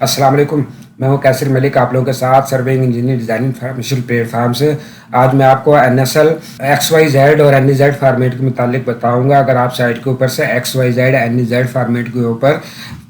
अस्सलाम वालेकुम। मैं हूं कैसर मलिक, आप लोगों के साथ सर्वेइंग इंजीनियर डिज़ाइनिंग फार्मेशियल प्लेटफार्म से। आज मैं आपको NSL XYZ और NEZ फार्मेट के मुतालिक बताऊंगा। अगर आप साइट के ऊपर से XYZ NEZ फार्मेट के ऊपर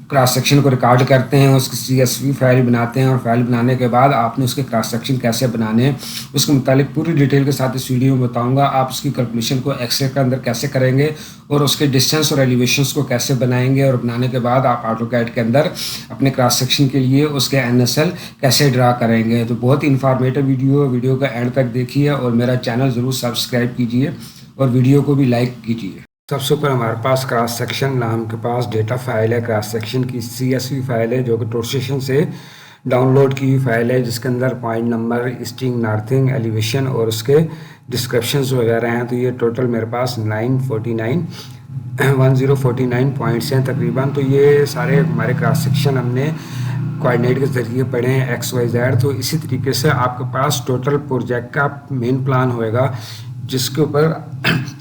क्रॉस सेक्शन को रिकॉर्ड करते हैं, उसकी CSV फाइल बनाते हैं और फाइल बनाने के बाद आपने उसके क्रॉस सेक्शन कैसे बनाने हैं उसके मुतालिक पूरी डिटेल के साथ इस वीडियो में बताऊंगा। आप उसकी कैलकुलेशन को एक्सेल के अंदर कैसे करेंगे और उसके डिस्टेंस और एलिवेशंस को कैसे बनाएंगे, और बनाने के बाद आप ऑटोकैड के अंदर अपने क्रॉस सेक्शन के लिए उसके NSL कैसे ड्रा करेंगे। तो बहुत ही इन्फॉर्मेटिव वीडियो का एंड तक देखिए और मेरा चैनल ज़रूर सब्सक्राइब कीजिए और वीडियो को भी लाइक कीजिए। सबसे ऊपर हमारे पास क्रॉस सेक्शन नाम के पास डेटा फाइल है। क्रॉस सेक्शन की CSV फाइल है जो कि टोर्सेशन से डाउनलोड की हुई फाइल है, जिसके अंदर point number, easting, northing, elevation और उसके डिस्क्रिप्शंस वगैरह हैं। तो ये टोटल मेरे पास 1049 पॉइंट्स हैं तकरीबन। तो ये सारे हमारे क्रॉस सेक्शन हमने कोऑर्डिनेट के ज़रिए पढ़े हैं XYZ। तो इसी तरीके से आपके पास टोटल प्रोजेक्ट का मेन प्लान होएगा, जिसके ऊपर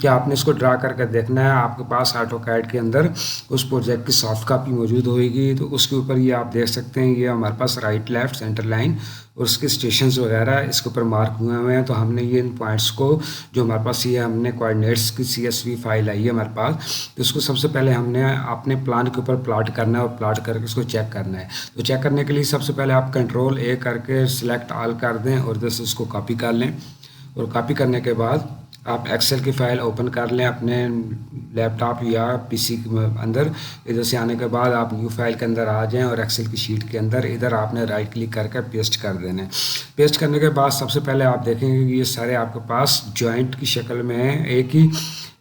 क्या आपने इसको ड्रा करके देखना है। आपके पास ऑटोकैड के अंदर उस प्रोजेक्ट की सॉफ्ट कॉपी मौजूद होएगी। तो उसके ऊपर ये आप देख सकते हैं, ये हमारे पास राइट, लेफ्ट, सेंटर लाइन और उसके स्टेशंस वगैरह इसके ऊपर मार्क हुए हुए हैं। तो हमने ये इन पॉइंट्स को, जो हमारे पास ये हमने कोऑर्डिनेट्स की CSV फाइल आई है हमारे पास, तो उसको सबसे पहले हमने अपने प्लान के ऊपर प्लॉट करना है और प्लॉट करके उसको चेक करना है। तो चेक करने के लिए सबसे पहले आप Ctrl+A करके सिलेक्ट ऑल कर दें और जैसे उसको कॉपी कर लें। और कॉपी करने के बाद आप एक्सेल की फ़ाइल ओपन कर लें अपने लैपटॉप या PC के अंदर। इधर से आने के बाद आप न्यू फाइल के अंदर आ जाएं और एक्सेल की शीट के अंदर इधर आपने राइट क्लिक करके पेस्ट कर देना है। पेस्ट करने के बाद सबसे पहले आप देखेंगे कि ये सारे आपके पास जॉइंट की शक्ल में है, एक ही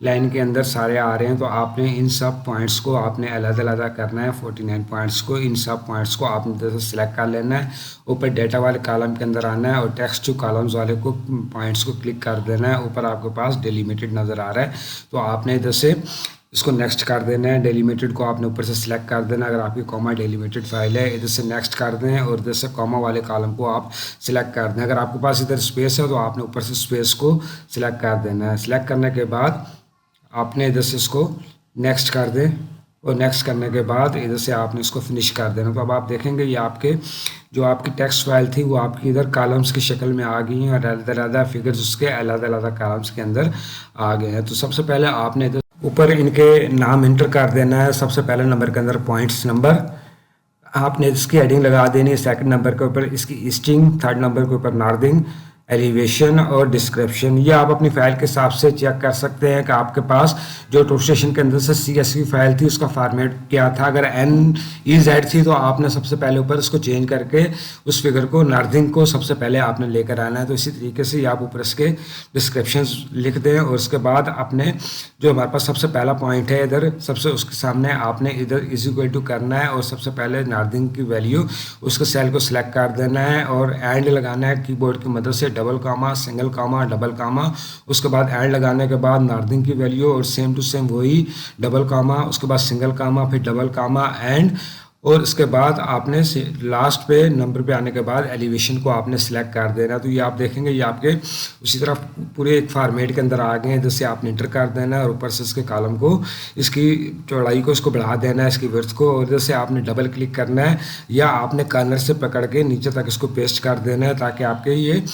लाइन के अंदर सारे आ रहे हैं। तो आपने इन सब पॉइंट्स को आपने अलग-अलग करना है। 49 पॉइंट्स को, इन सब पॉइंट्स को आपने जैसे सिलेक्ट कर लेना है। ऊपर डेटा वाले कॉलम के अंदर आना है और टेक्स्ट टू कॉलम्स वाले को पॉइंट्स को क्लिक कर देना है। ऊपर आपके पास डेलिमिटेड नज़र आ रहा है, तो आपने इधर से इसको नेक्स्ट कर देना है। डेलीमिटेड को आपने ऊपर से सिलेक्ट कर देना है। अगर आपकी कॉमा डेलीमिटेड फाइल है, इधर से नेक्स्ट कर दें और इधर से कॉमा वाले कॉलम को आप सिलेक्ट कर दें। अगर आपके पास इधर स्पेस है तो आपने ऊपर से स्पेस को सिलेक्ट कर देना है। सिलेक्ट करने के बाद आपने इधर से इसको नेक्स्ट कर दें और नेक्स्ट करने के बाद इधर से आपने इसको फिनिश कर देना। तो अब आप देखेंगे ये आपके जो आपकी टेक्स्ट फाइल थी वो आपकी इधर कॉलम्स की शक्ल में आ गई हैं और अलग-अलग फिगर्स उसके अलग-अलग कॉलम्स के अंदर आ गए हैं। तो सबसे पहले आपने इधर ऊपर इनके नाम इंटर कर देना है। सबसे पहले नंबर के अंदर पॉइंट्स नंबर आपने इसकी हेडिंग लगा देनी है। सेकंड नंबर के ऊपर इसकी ईस्टिंग, थर्ड नंबर के ऊपर नॉर्थिंग, एलिवेशन और डिस्क्रिप्शन। ये आप अपनी फाइल के हिसाब से चेक कर सकते हैं कि आपके पास जो टोर्सेशन के अंदर से CSV फाइल थी उसका फॉर्मेट क्या था। अगर NEZ थी तो आपने सबसे पहले ऊपर इसको चेंज करके उस फिगर को, नॉर्थिंग को सबसे पहले आपने लेकर आना है। तो इसी तरीके से आप ऊपर इसके डिस्क्रिप्शन लिख दें और उसके बाद अपने जो हमारे पास सबसे पहला पॉइंट है इधर सबसे, उसके सामने आपने इधर इज इक्वल टू करना है और सबसे पहले नॉर्थिंग की वैल्यू उसके सेल को सिलेक्ट कर देना है और एंड लगाना है कीबोर्ड की मदद से, double comma, single comma, double comma. उसके बाद एंड लगाने के बाद नॉर्थिंग की वैल्यू और सेम टू सेम वही डबल कामा, उसके बाद सिंगल कामा, फिर डबल कामा, एंड। और इसके बाद आपने लास्ट पे नंबर पे आने के बाद एलिवेशन को आपने सिलेक्ट कर देना। तो ये आप देखेंगे ये आपके उसी तरह पूरे एक फार्मेट के अंदर आ गए हैं। जैसे आपने इंटर कर देना है और ऊपर से इसके कॉलम को, इसकी चौड़ाई को इसको बढ़ा देना है, इसकी विड्थ को, और जैसे आपने डबल क्लिक करना है या आपने कॉर्नर से पकड़ के नीचे तक इसको पेस्ट कर देना है ताकि आपके ये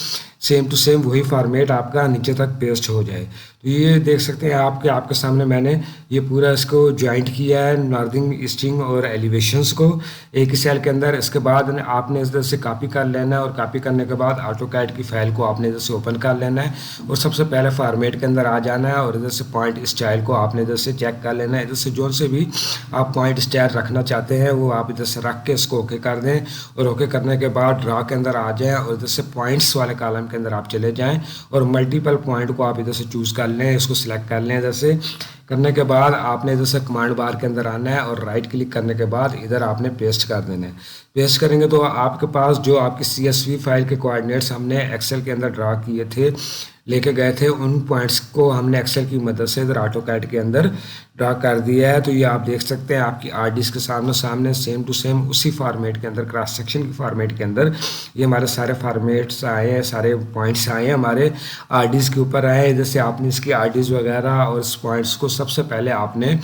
सेम टू सेम वही फार्मेट आपका नीचे तक पेस्ट हो जाए। तो ये देख सकते हैं आपके सामने मैंने ये पूरा इसको ज्वाइंट किया है, नॉर्थिंग, ईस्टिंग और एलिवेशंस को एक ही सेल के अंदर। इसके बाद आपने इधर से कॉपी कर लेना है और कॉपी करने के बाद ऑटोकैड की फाइल को आपने इधर से ओपन कर लेना है और सबसे पहले फार्मेट के अंदर आ जाना है और इधर से पॉइंट स्टाइल को आपने इधर से चेक कर लेना है। इधर से जो से भी आप पॉइंट स्टाइल रखना चाहते हैं वो आप इधर से रख के इसको ओके कर दें और ओके करने के बाद ड्रा के अंदर आ जाएँ और इधर से पॉइंट्स वाले कॉलम के अंदर आप चले जाएँ और मल्टीपल पॉइंट को आप इधर से चूज़ कर लें, इसको सिलेक्ट कर लें। इधर से करने के बाद आपने इधर से कमांड बार के अंदर आना है और राइट क्लिक करने के बाद इधर आपने पेस्ट कर देना है। पेस्ट करेंगे तो आपके पास जो आपकी CSV फाइल के कोऑर्डिनेट्स हमने एक्सेल के अंदर ड्रा किए थे लेके गए थे उन पॉइंट्स को हमने एक्सेल की मदद से इधर ऑटोकैड के अंदर ड्रा कर दिया है। तो ये आप देख सकते हैं आपकी आरडीज के सामने सामने सेम टू सेम उसी फॉर्मेट के अंदर, क्रॉस सेक्शन के फॉर्मेट के अंदर ये हमारे सारे फॉर्मेट्स आए हैं, सारे पॉइंट्स आए हैं हमारे आरडीज के ऊपर आए हैं। जैसे आपने इसकी आरडीज वगैरह और इस पॉइंट्स को सबसे पहले आपने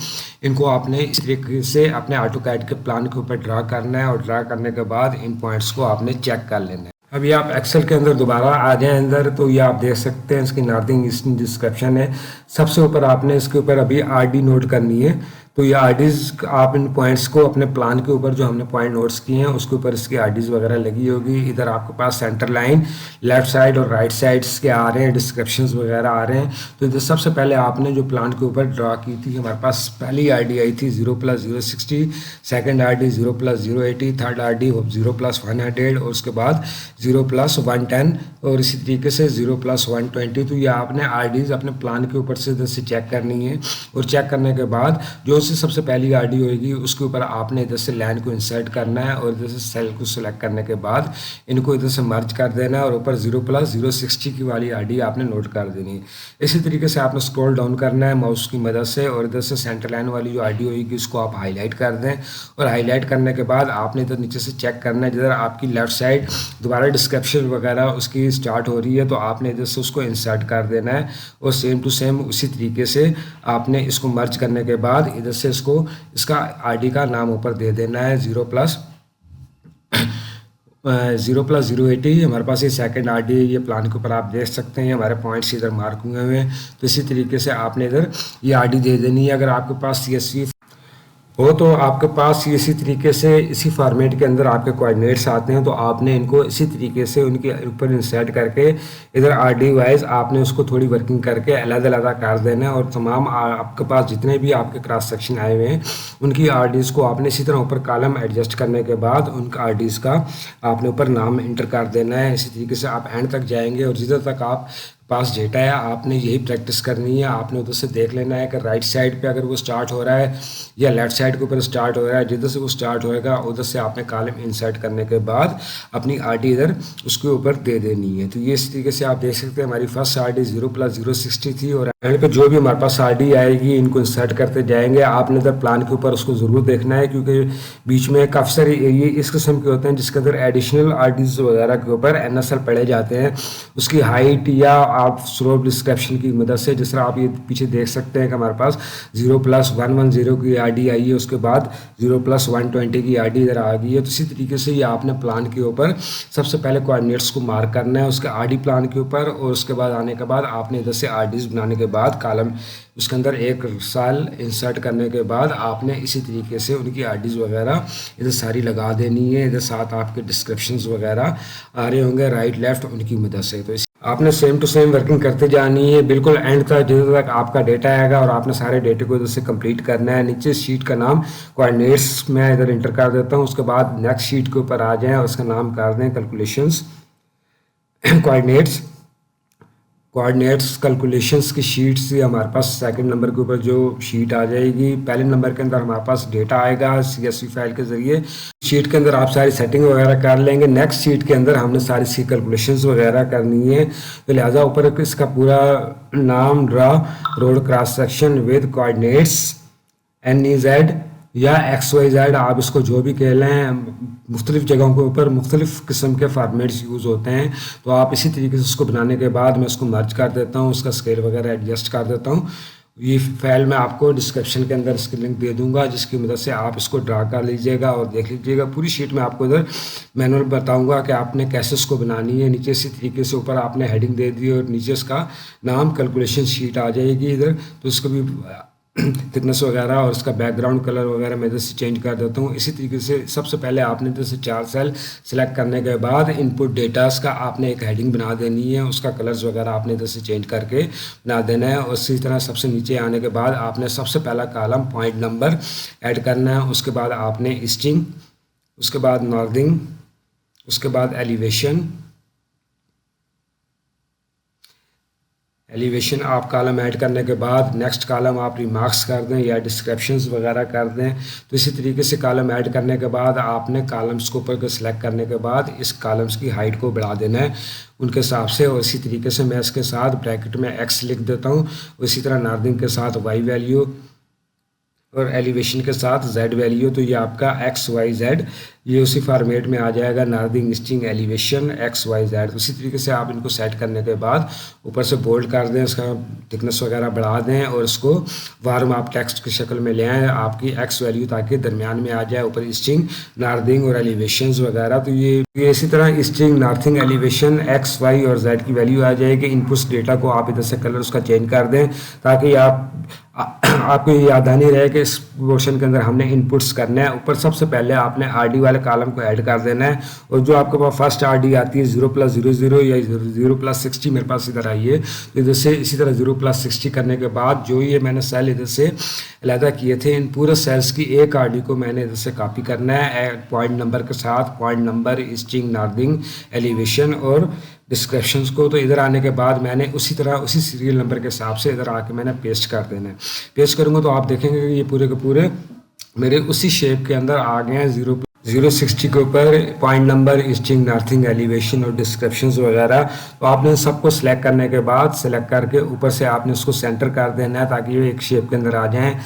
इस तरीके से अपने ऑटोकैड के प्लान के ऊपर ड्रा करना है और ड्रा करने के बाद इन पॉइंट्स को आपने चेक कर लेना है। अभी आप एक्सेल के अंदर दोबारा आ जाएं अंदर, तो ये आप देख सकते हैं इसकी नॉर्थिंग ईस्टर्न डिस्क्रिप्शन है। सबसे ऊपर आपने इसके ऊपर अभी आरडी नोट करनी है। तो ये आरडीज आप इन पॉइंट्स को अपने प्लान के ऊपर जो हमने पॉइंट नोट्स किए हैं उसके ऊपर इसकी आरडीज वगैरह लगी होगी। इधर आपके पास सेंटर लाइन लेफ्ट साइड और राइट साइड्स के आ रहे हैं, डिस्क्रिप्शंस वगैरह आ रहे हैं। तो इधर सबसे पहले आपने जो प्लान के ऊपर ड्रा की थी, हमारे पास पहली आरडी आई थी 0+060, सेकंड आरडी 0+080, थर्ड आरडी 0+100 और उसके बाद 0+110 और इसी तरीके से 0+120। तो ये आपने आरडीज अपने प्लान के ऊपर से इधर से चेक करनी है और चेक करने के बाद जो से सबसे पहली आरडी होगी उसके ऊपर आपने इधर से लाइन को इंसर्ट करना है और इधर से सेल को सिलेक्ट करने के बाद इनको इधर से मर्ज कर देना है और ऊपर 0+060 की वाली आरडी आपने नोट कर देनी है। इसी तरीके से आपने स्क्रॉल डाउन करना है माउस की मदद से और इधर से सेंटर लाइन वाली जो आरडी होगी उसको आप हाईलाइट कर दें और हाईलाइट करने के बाद आपने इधर नीचे से चेक करना है जिधर आपकी लेफ्ट साइड दोबारा डिस्क्रिप्शन वगैरह उसकी स्टार्ट हो रही है तो आपने इधर से उसको इंसर्ट कर देना है और सेम टू सेम उसी तरीके से आपने इसको मर्ज करने के बाद इधर से इसको इसका आरडी का नाम ऊपर दे देना है 0+080। हमारे पास ये सेकंड आरडी ये प्लान के ऊपर आप देख सकते हैं हमारे पॉइंट्स इधर मार्क हुए हुए हैं। तो इसी तरीके से आपने इधर ये आरडी दे देनी है। अगर आपके पास CSV हो तो आपके पास इसी तरीके से इसी फॉर्मेट के अंदर आपके कोऑर्डिनेट्स आते हैं तो आपने इनको इसी तरीके से उनके ऊपर इंसर्ट करके इधर आरडी वाइज आपने उसको थोड़ी वर्किंग करके अलग-अलग कर देना है और तमाम आपके पास जितने भी आपके क्रॉस सेक्शन आए हुए हैं उनकी आरडीज़ को आपने इसी तरह ऊपर कॉलम एडजस्ट करने के बाद उनका आरडीज़ का आपने ऊपर नाम इंटर कर देना है। इसी तरीके से आप एंड तक जाएंगे और जिधर तक आप पास डेटा है आपने यही प्रैक्टिस करनी है। आपने उधर से देख लेना है कि राइट साइड पे अगर वो स्टार्ट हो रहा है या लेफ्ट साइड के ऊपर स्टार्ट हो रहा है, जिधर से वो स्टार्ट होएगा उधर से आपने कॉलम इंसर्ट करने के बाद अपनी आरडी इधर उसके ऊपर दे देनी है। तो ये इस तरीके से आप देख सकते हैं हमारी फर्स्ट आरडी 0+060 थी और एंड पे जो भी हमारे पास आरडी आएगी इनको इंसर्ट करते जाएंगे। आपने इधर प्लान के ऊपर उसको ज़रूर देखना है क्योंकि बीच में काफ़ी सारे एरिए इस किस्म के होते हैं जिसके अंदर एडिशनल आरडीज वगैरह के ऊपर NSL पढ़े जाते हैं। उसकी हाइट या आप स्लोप डिस्क्रिप्शन की मदद से जिस तरह आप ये पीछे देख सकते हैं कि हमारे पास 0+110 की आरडी आई है, उसके बाद 0+120 की आरडी इधर आ गई है। तो इसी तरीके से ये आपने प्लान के ऊपर सबसे पहले कोऑर्डिनेट्स को मार्क करना है उसके आरडी प्लान के ऊपर और उसके बाद आने के बाद आपने इधर से आरडीज बनाने के बाद कॉलम उसके अंदर एक साल इंसर्ट करने के बाद आपने इसी तरीके से उनकी आरडीज वगैरह इधर सारी लगा देनी है। इधर साथ आपके डिस्क्रिप्शंस वगैरह आ रहे होंगे राइट लेफ्ट उनकी मदद से। तो आपने सेम टू सेम वर्किंग करते जानी है बिल्कुल एंड तक जिधर तक आपका डेटा आएगा और आपने सारे डेटे को इधर से कंप्लीट करना है। नीचे शीट का नाम कोऑर्डिनेट्स मैं इधर इंटर कर देता हूँ, उसके बाद नेक्स्ट शीट के ऊपर आ जाएं और उसका नाम कर दें कैलकुलेशंस कोऑर्डिनेट्स कैलकुलेशंस की शीट से हमारे पास सेकंड नंबर के ऊपर जो शीट आ जाएगी। पहले नंबर के अंदर हमारे पास डेटा आएगा CSV फाइल के ज़रिए। शीट के अंदर आप सारी सेटिंग वगैरह कर लेंगे। नेक्स्ट शीट के अंदर हमने सारी सी कैलकुलेशंस वगैरह करनी है। तो लिहाजा ऊपर इसका पूरा नाम draw road cross section with coordinates NEZ या XYZ आप इसको जो भी कह लें, मुख्तलिफ़ जगहों के ऊपर मुख्तलिफ़ किस्म के फार्मेट्स यूज़ होते हैं। तो आप इसी तरीके से उसको बनाने के बाद मैं उसको मर्ज कर देता हूँ, उसका स्केल वगैरह एडजस्ट कर देता हूँ। ये फाइल मैं आपको डिस्क्रिप्शन के अंदर इसकी लिंक दे दूंगा जिसकी मदद से आप इसको ड्रा कर लीजिएगा और देख लीजिएगा। पूरी शीट में आपको इधर मैनुअल बताऊंगा कि आपने कैसे इसको बनानी है। नीचे इसी तरीके से ऊपर आपने हेडिंग दे दी और नीचे इसका नाम कैलकुलेशन शीट आ जाएगी इधर। तो इसको भी थिकनेस वगैरह और इसका बैकग्राउंड कलर वगैरह मैं इधर से चेंज कर देता हूँ। इसी तरीके से सबसे पहले आपने इधर से 4 सेल सेलेक्ट करने के बाद इनपुट डेटास का आपने एक हेडिंग बना देनी है, उसका कलर्स वगैरह आपने इधर से चेंज करके बना देना है। और इसी तरह सबसे नीचे आने के बाद आपने सबसे पहला कॉलम पॉइंट नंबर ऐड करना है, उसके बाद आपने ईस्टिंग, उसके बाद नॉर्थिंग, उसके बाद एलिवेशन आप कॉलम ऐड करने के बाद नेक्स्ट कॉलम आप रिमार्क्स कर दें या डिस्क्रिप्शंस वगैरह कर दें। तो इसी तरीके से कॉलम ऐड करने के बाद आपने कॉलम्स को ऊपर को सिलेक्ट करने के बाद इस कॉलम्स की हाइट को बढ़ा देना है उनके हिसाब से। और इसी तरीके से मैं इसके साथ ब्रैकेट में x लिख देता हूँ। इसी तरह नार्दिंग के साथ y वैल्यू और एलिवेशन के साथ z वैल्यू। तो ये आपका x y z ये उसी फॉर्मेट में आ जाएगा, northing string elevation x y z। उसी तरीके से आप इनको सेट करने के बाद ऊपर से बोल्ड कर दें, इसका थिकनेस वगैरह बढ़ा दें और इसको वार्म आप टेक्स्ट की शक्ल में ले आएँ आपकी x वैल्यू, ताकि दरमियान में आ जाए ऊपर स्ट्रिंग नार्दिंग और एलिवेशन वगैरह। तो ये इसी तरह string northing elevation x y और z की वैल्यू आ जाएगी। इनपुट्स डेटा को आप इधर से कलर उसका चेंज कर दें ताकि आपको ये याद नहीं रहे कि इस पोर्शन के अंदर हमने इनपुट्स करने हैं। ऊपर सबसे पहले आपने आरडी वाले कॉलम को ऐड कर देना है और जो आपके पास फर्स्ट आरडी आती है 0+00 या 0+60 मेरे पास इधर आई है, तो इधर से इसी तरह 0+60 करने के बाद जो ये मैंने सेल इधर से अलहदा किए थे, इन पूरे सेल्स की एक आरडी को मैंने इधर से कॉपी करना है पॉइंट नंबर के साथ, पॉइंट नंबर स्ट्रिंग नार्दिंग एलिवेशन और डिस्क्रिप्शंस को। तो इधर आने के बाद मैंने उसी तरह उसी सीरियल नंबर के हिसाब से इधर आके मैंने पेस्ट कर देना है। पेस्ट करूँगा तो आप देखेंगे कि ये पूरे के पूरे मेरे उसी शेप के अंदर आ गए हैं। 060 के ऊपर point number string northing elevation और डिस्क्रिप्शंस वगैरह। तो आपने सबको सेलेक्ट करने के बाद सेलेक्ट करके ऊपर से आपने उसको सेंटर कर देना है ताकि ये एक शेप के अंदर आ जाएँ।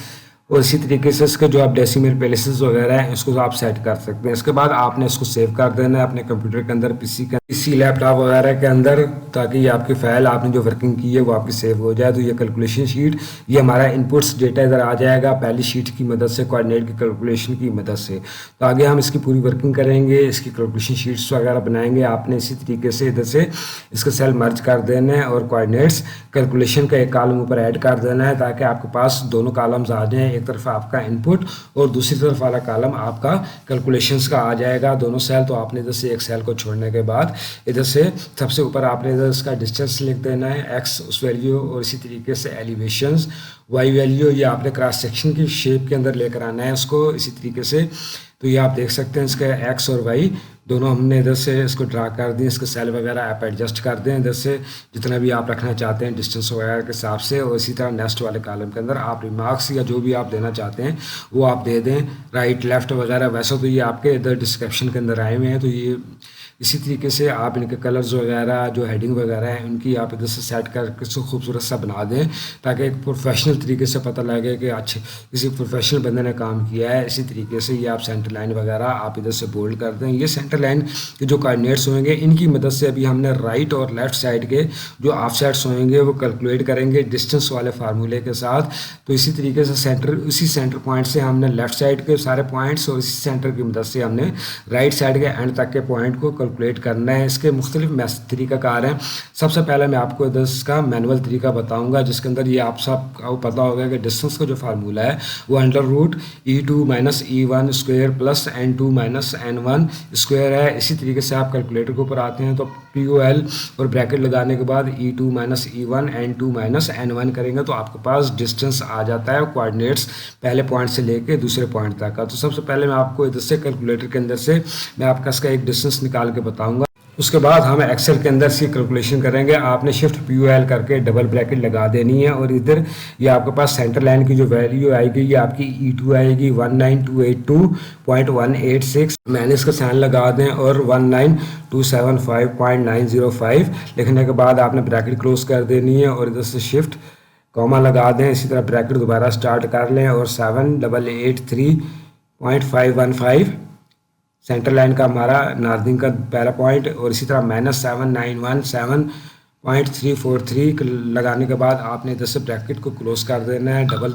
और इसी तरीके से इसके जो आप डेसिमल प्लेसेस वगैरह हैं इसको आप सेट कर सकते हैं। इसके बाद आपने इसको सेव कर देना है अपने कंप्यूटर के अंदर, पीसी लैपटॉप वगैरह के अंदर, ताकि ये आपकी फाइल आपने जो वर्किंग की है वो आपकी सेव हो जाए। तो ये कैलकुलेशन शीट, ये हमारा इनपुट्स डेटा इधर आ जाएगा पहली शीट की मदद से, कोऑर्डिनेट की कैलकुलेशन की मदद से। तो आगे हम इसकी पूरी वर्किंग करेंगे, इसकी कैलकुलेशन शीट्स वगैरह बनाएंगे। आपने इसी तरीके से इधर से इसके सेल मर्ज कर देना है और कोऑर्डिनेट्स कैलकुलेशन का एक कॉलम ऊपर ऐड कर देना है ताकि आपके पास दोनों कॉलम्स आ जाएँ। एक तरफ आपका इनपुट और दूसरी तरफ वाला कॉलम आपका कैलकुलेशंस का आ जाएगा, दोनों सेल। तो आपने इधर से एक सेल को छोड़ने के बाद इधर से सबसे ऊपर आपने इधर इसका डिस्टेंस लिख देना है x उस वैल्यू, और इसी तरीके से एलिवेशंस y वैल्यू ये आपने क्रॉस सेक्शन की शेप के अंदर लेकर आना है उसको इसी तरीके से। तो ये आप देख सकते हैं इसका x और y दोनों हमने इधर से इसको ड्रा कर दिए। इसके सेल वगैरह आप एडजस्ट कर दें इधर से जितना भी आप रखना चाहते हैं डिस्टेंस वगैरह के हिसाब से। और इसी तरह नेक्स्ट वाले कॉलम के अंदर आप रिमार्क्स या जो भी आप देना चाहते हैं वो आप दे दें, राइट लेफ्ट वगैरह। वैसे तो ये आपके इधर डिस्क्रिप्शन के अंदर आए हुए हैं। तो ये इसी तरीके से आप इनके कलर्स वगैरह जो हेडिंग वगैरह है उनकी आप इधर से सेट करके इसको खूबसूरत सा बना दें ताकि एक प्रोफेशनल तरीके से पता लगे कि अच्छे किसी प्रोफेशनल बंदे ने काम किया है। इसी तरीके से ये आप सेंटर लाइन वगैरह आप इधर से बोल्ड कर दें। ये सेंटर लाइन के जो कोऑर्डिनेट्स होंगे इनकी मदद से अभी हमने राइट और लेफ्ट साइड के जो ऑफ साइड्स होंगे वो कैलकुलेट करेंगे डिस्टेंस वाले फार्मूले के साथ। तो इसी तरीके से उसी सेंटर पॉइंट से हमने लेफ्ट साइड के सारे पॉइंट्स और इसी सेंटर की मदद से हमने राइट साइड के एंड तक के पॉइंट को कैलकुलेट करना है। इसके मुख्तलिफ तरीक़ाकार हैं। सबसे पहले मैं आपको इधर इसका मैनुअल तरीका बताऊंगा जिसके अंदर ये आप सब को पता होगा कि डिस्टेंस का जो फार्मूला है वो √E2 - E1 square plus N2 - N1 square है। इसी तरीके से आप कैलकुलेटर के ऊपर आते हैं तो POL और ब्रैकेट लगाने के बाद E2 - E1 N2 - N1 करेंगे तो आपके पास डिस्टेंस आ जाता है कोऑर्डिनेट्स पहले पॉइंट से लेके दूसरे पॉइंट तक का। तो सबसे पहले मैं आपको इधर से कैलकुलेटर के अंदर से मैं आपका इसका एक डिस्टेंस निकाल के बताऊंगा। उसके बाद हम एक्सेल के अंदर इसकी कैलकुलेशन करेंगे। आपने शिफ्ट POL करके डबल ब्रैकेट लगा देनी है और इधर ये आपके पास सेंटर लाइन की जो वैल्यू आएगी ये आपकी E2 आएगी 19282.186। मैंने इसका साइन लगा दें और 19275.905 लिखने के बाद आपने ब्रैकेट क्लोज कर देनी है और इधर से शिफ्ट कॉमा लगा दें। इसी तरह ब्रैकेट दोबारा स्टार्ट कर लें और 7883.515 सेंटर लाइन का हमारा नार्दिंग का पहला पॉइंट और इसी तरह -7917.343 लगाने के बाद आपने इधर से ब्रैकेट को क्लोज कर देना है। डबल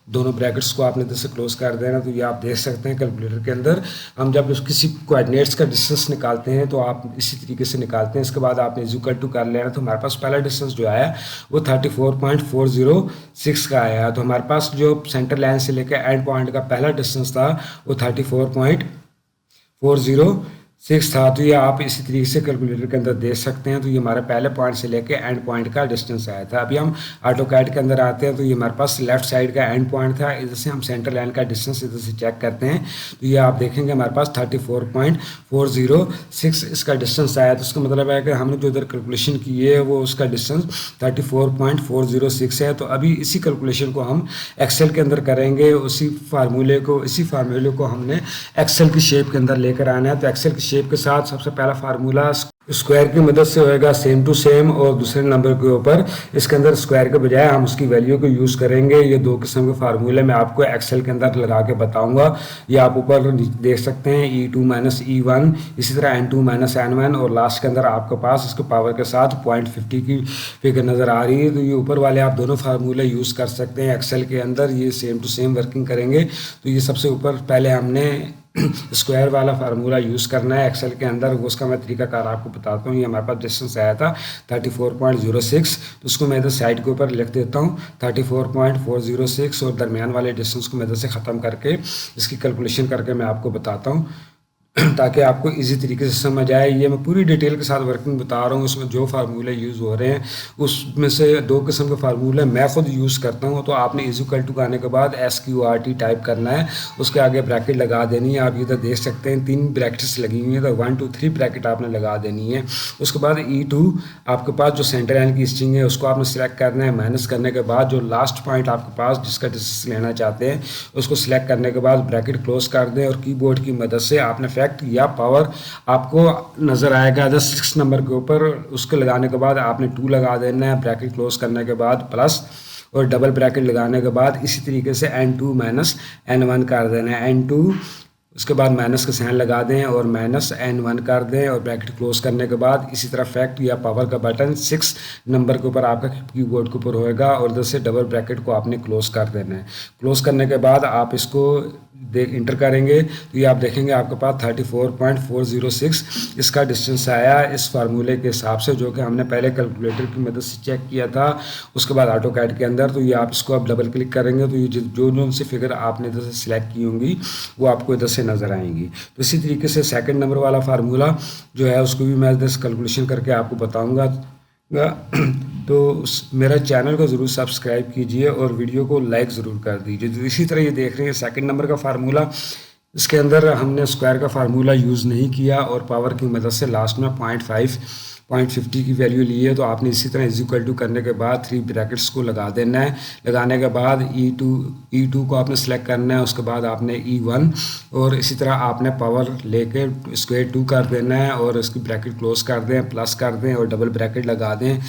दोनों ब्रैकेट्स को आपने इधर से क्लोज कर देना। तो ये आप देख सकते हैं कैलकुलेटर के अंदर हम जब किसी कोऑर्डिनेट्स का डिस्टेंस निकालते हैं तो आप इसी तरीके से निकालते हैं। इसके बाद आपने इक्वल टू कर लेना। तो हमारे पास पहला डिस्टेंस जो आया वो 34.406 का आया। तो हमारे पास जो सेंटर लाइन से लेकर एंड पॉइंट का पहला डिस्टेंस था वो 34.406 6 था। तो ये आप इसी तरीके से कैलकुलेटर के अंदर देख सकते हैं। तो ये हमारे पहले पॉइंट से लेके एंड पॉइंट का डिस्टेंस आया था। अभी हम ऑटोकैड के अंदर आते हैं। तो ये हमारे पास लेफ्ट साइड का एंड पॉइंट था। इधर से हम सेंटर लाइन का डिस्टेंस इधर से चेक करते हैं। तो ये आप देखेंगे हमारे पास 34.406 इसका डिस्टेंस आया। तो उसका मतलब है कि हमने जो इधर कैलकुलेशन की है वो उसका डिस्टेंस 34.406 है। तो अभी इसी कैलकुलेशन को हम एक्सेल के अंदर करेंगे। इसी फार्मूले को हमने एक्सेल की शेप के अंदर लेकर आना है। तो एक्सेल की शेप के साथ सबसे पहला फार्मूला स्क्वायर की मदद से होएगा सेम टू सेम, और दूसरे नंबर के ऊपर इसके अंदर स्क्वायर के बजाय हम उसकी वैल्यू को यूज़ करेंगे। ये दो किस्म के फार्मूले मैं आपको एक्सेल के अंदर लगा के बताऊंगा। ये आप ऊपर देख सकते हैं E2 माइनस E1, इसी तरह N2 माइनस N1, और लास्ट के अंदर आपके पास इसके पावर के साथ 0.50 की फिगर नज़र आ रही है। तो ये ऊपर वाले आप दोनों फार्मूले यूज़ कर सकते हैं एक्सेल के अंदर। ये सेम टू सेम वर्किंग करेंगे। तो ये सबसे ऊपर पहले हमने स्क्वायर वाला फार्मूला यूज़ करना है एक्सेल के अंदर। वो उसका मैं तरीकाकार आपको बताता हूँ। ये हमारे पास डिस्टेंस आया था 34.06। तो उसको मैं इधर साइड के ऊपर लिख देता हूँ 34.406, और दरमियान वाले डिस्टेंस को मैं इधर से ख़त्म करके इसकी कैलकुलेशन करके मैं आपको बताता हूँ ताकि आपको इजी तरीके से समझ आए। ये मैं पूरी डिटेल के साथ वर्किंग बता रहा हूँ। उसमें जो फार्मूले यूज़ हो रहे हैं उसमें से दो किस्म के फार्मूले मैं खुद यूज़ करता हूँ। तो आपने इक्वल टू आने के बाद SQRT टाइप करना है, उसके आगे ब्रैकेट लगा देनी है। आप इधर देख सकते हैं 3 ब्रैकेट्स लगी हुई हैं। तो 1 2 3 ब्रैकेट आपने लगा देनी है। उसके बाद E2 आपके पास जो सेंटर लाइन की स्ट्रिंग है उसको आपने सिलेक्ट करना है। माइनस करने के बाद जो लास्ट पॉइंट आपके पास जिसका डिस्टेंस लेना चाहते हैं उसको सिलेक्ट करने के बाद ब्रैकेट क्लोज कर दें, और कीबोर्ड की मदद से आपने या पावर आपको नज़र आएगा 6 नंबर के ऊपर, उसको लगाने के बाद आपने 2 लगा देना है। ब्रैकेट क्लोज करने के बाद प्लस और डबल ब्रैकेट लगाने के बाद इसी तरीके से N2 माइनस N1 कर देना है। N2 उसके बाद माइनस का साइन लगा दें और माइनस N1 कर दें, और ब्रैकेट क्लोज करने के बाद इसी तरह फैक्ट या पावर का बटन 6 नंबर के ऊपर आपका कीबोर्ड के ऊपर होएगा, और इधर से डबल ब्रैकेट को आपने क्लोज कर देना है। क्लोज करने के बाद आप इसको इंटर करेंगे तो ये आप देखेंगे आपके पास 34.406 इसका डिस्टेंस आया इस फार्मूले के हिसाब से, जो कि हमने पहले कैलकुलेटर की मदद से चेक किया था। उसके बाद ऑटोकैड के अंदर तो ये आप इसको अब डबल क्लिक करेंगे तो ये जो सी फिगर आपने इधर से सिलेक्ट की होंगी वो आपको इधर से नज़र आएंगी। तो इसी तरीके से सेकंड नंबर वाला फार्मूला जो है उसको भी मैं इधर से कैलकुलेशन करके आपको बताऊँगा। तो मेरा चैनल को ज़रूर सब्सक्राइब कीजिए और वीडियो को लाइक ज़रूर कर दीजिए। तो इसी तरह ये देख रहे हैं सेकंड नंबर का फार्मूला, इसके अंदर हमने स्क्वायर का फार्मूला यूज़ नहीं किया और पावर की मदद से लास्ट में 0.50 की वैल्यू ली है। तो आपने इसी तरह इक्वल टू करने के बाद 3 ब्रैकेट्स को लगा देना है। लगाने के बाद E2 को आपने सेलेक्ट करना है, उसके बाद आपने E1 और इसी तरह आपने पावर लेके स्क्वायर 2 कर देना है और इसकी ब्रैकेट क्लोज कर दें, प्लस कर दें और डबल ब्रैकेट लगा दें।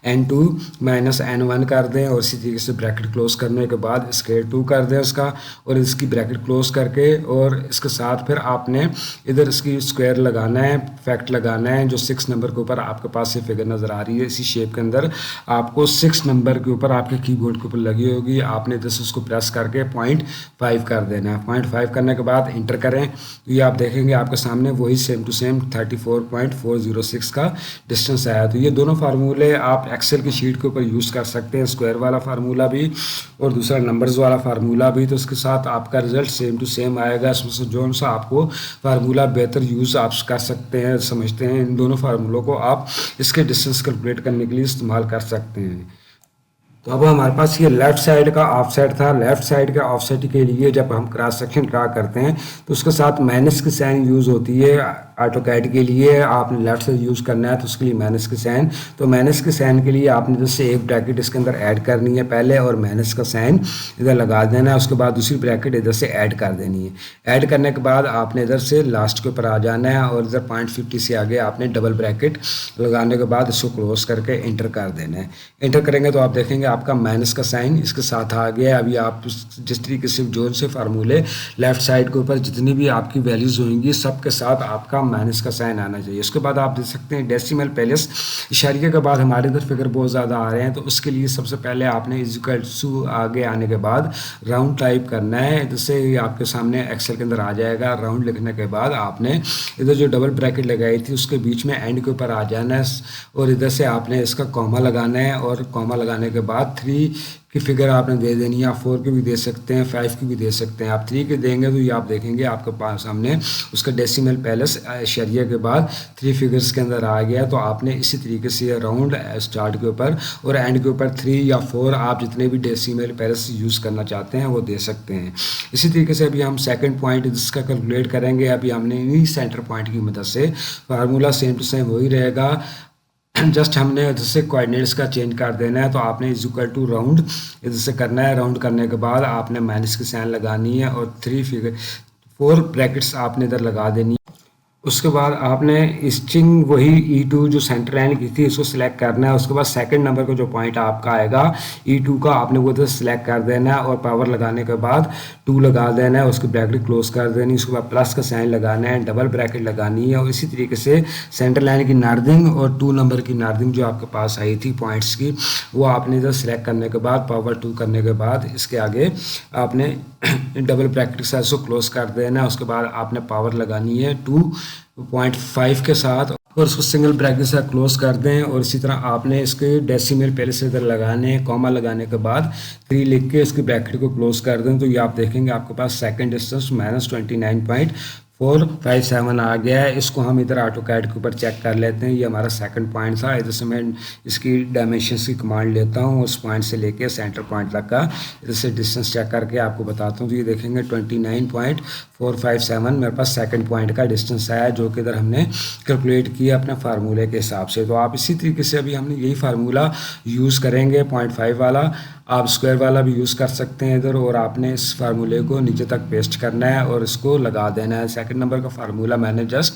N2 माइनस N1 कर दें और इसी तरीके से ब्रैकेट क्लोज करने के बाद स्क्वायर 2 कर दें उसका, और इसकी ब्रैकेट क्लोज करके और इसके साथ फिर आपने इधर इसकी स्क्वायर लगाना है, फैक्ट लगाना है। जो 6 नंबर के ऊपर आपके पास ये फिगर नज़र आ रही है इसी शेप के अंदर आपको 6 नंबर के ऊपर आपके कीबोर्ड के ऊपर लगी होगी। आपने इधर से उसको प्रेस करके 0.5 कर देना है। 0.5 करने के बाद इंटर करें तो ये आप देखेंगे आपके सामने वही सेम टू सेम 34.406 का डिस्टेंस आया। तो ये दोनों फार्मूले आप एक्सेल की शीट के ऊपर यूज़ कर सकते हैं, स्क्वायर वाला फार्मूला भी और दूसरा नंबर्स वाला फार्मूला भी। तो उसके साथ आपका रिजल्ट सेम टू सेम आएगा। इसमें से जो सा आपको फार्मूला बेहतर यूज़ आप कर सकते हैं, समझते हैं, इन दोनों फार्मूलों को आप इसके डिस्टेंस कैलकुलेट करने के लिए इस्तेमाल कर सकते हैं। तो अब हमारे पास ये लेफ्ट साइड का ऑफसेट था। लेफ्ट साइड के ऑफसेट के लिए जब हम क्रॉस सेक्शन ड्रा करते हैं तो उसके साथ माइनस की साइन यूज़ होती है। ऑटोकैड के लिए आपने लेफ्ट से यूज़ करना है तो उसके लिए माइनस की साइन। तो माइनस की साइन के लिए आपने जैसे एक ब्रैकेट इसके अंदर ऐड करनी है पहले और माइनस का साइन इधर लगा देना है। उसके बाद दूसरी ब्रैकेट इधर से ऐड कर देनी है। ऐड करने के बाद आपने इधर से लास्ट के ऊपर आ जाना है और इधर 0.50 से आगे आपने डबल ब्रैकेट लगाने के बाद इसको क्लोज करके इंटर कर देना है। इंटर करेंगे तो आप देखेंगे आपका माइनस का साइन इसके साथ आ गया। अभी आप जिस तरीके से जो से फार्मूले लेफ्ट साइड के ऊपर जितनी भी आपकी वैल्यूज होंगी सबके साथ आपका माइनस का साइन आना चाहिए। उसके बाद आप देख सकते हैं डेसिमल प्लेस इशारिये के बाद हमारे इधर फिगर बहुत ज़्यादा आ रहे हैं। तो उसके लिए सबसे पहले आपने इक्वल टू आगे आने के बाद राउंड टाइप करना है। जिससे आपके सामने एक्सेल के अंदर आ जाएगा। राउंड लिखने के बाद आपने इधर जो डबल ब्रैकेट लगाई थी उसके बीच में एंड के ऊपर आ जाना है और इधर से आपने इसका कॉमा लगाना है और कॉमा लगाने के बाद 3 की फिगर आपने दे देनी है। आप 4 की भी दे सकते हैं, 5 की भी दे सकते हैं। आप 3 के देंगे तो ये आप देखेंगे आपके पास सामने उसका डेसिमल पैलेस शरिया के बाद 3 फिगर्स के अंदर आ गया। तो आपने इसी तरीके से राउंड स्टार्ट के ऊपर और एंड के ऊपर 3 या 4 आप जितने भी डेसिमल पैलेस यूज़ करना चाहते हैं वो दे सकते हैं। इसी तरीके से अभी हम सेकंड पॉइंट जिसका कैलकुलेट करेंगे। अभी हमने इन्हीं सेंटर पॉइंट की मदद से फार्मूला सेम टू सेम वही रहेगा, जस्ट हमने इधर से कोऑर्डिनेट्स का चेंज कर देना है। तो आपने इज इक्वल टू राउंड इधर से करना है। राउंड करने के बाद आपने माइनस की साइन लगानी है और 4 ब्रैकेट्स आपने इधर लगा देनी है। उसके बाद आपने स्ट्रिंग वही E2 जो सेंटर लाइन की थी उसको सिलेक्ट करना है। उसके बाद सेकंड नंबर का जो पॉइंट आपका आएगा E2 का आपने वो इधर सिलेक्ट कर देना है और पावर लगाने के बाद 2 लगा देना है, उसकी ब्रैकेट क्लोज कर देनी है। उसके बाद प्लस का साइन लगाना है, डबल ब्रैकेट लगानी है और इसी तरीके से सेंटर लाइन की नार्दिंग और 2 नंबर की नार्दिंग जो आपके पास आई थी पॉइंट्स की वो आपने इधर सेलेक्ट करने के बाद पावर 2 करने के बाद इसके आगे आपने डबल ब्रैकेट के साथ इसको क्लोज कर देना है। उसके बाद आपने पावर लगानी है 2.5 के साथ और उसको सिंगल ब्रैकेट से क्लोज कर दें। और इसी तरह आपने इसके डेसिमल पहले से इधर लगाने हैं, कॉमा लगाने के बाद 3 लिख के इसके ब्रैकेट को क्लोज कर दें। तो ये आप देखेंगे आपके पास सेकंड डिस्टेंस -29.457 आ गया है। इसको हम इधर ऑटो कैड के ऊपर चेक कर लेते हैं। ये हमारा सेकंड पॉइंट था। इधर से मैं इसकी डायमेंशंस की कमांड लेता हूँ, उस पॉइंट से लेके सेंटर पॉइंट तक का इधर से डिस्टेंस चेक करके आपको बताता हूँ। तो ये देखेंगे 29.457 मेरे पास सेकंड पॉइंट का डिस्टेंस आया, जो कि इधर हमने कैलकुलेट किया अपने फार्मूले के हिसाब से। तो आप इसी तरीके से अभी हमने यही फार्मूला यूज़ करेंगे 0.5 वाला। आप स्क्वायर वाला भी यूज़ कर सकते हैं इधर। और आपने इस फार्मूले को नीचे तक पेस्ट करना है और इसको लगा देना है। सेकंड नंबर का फार्मूला मैंने जस्ट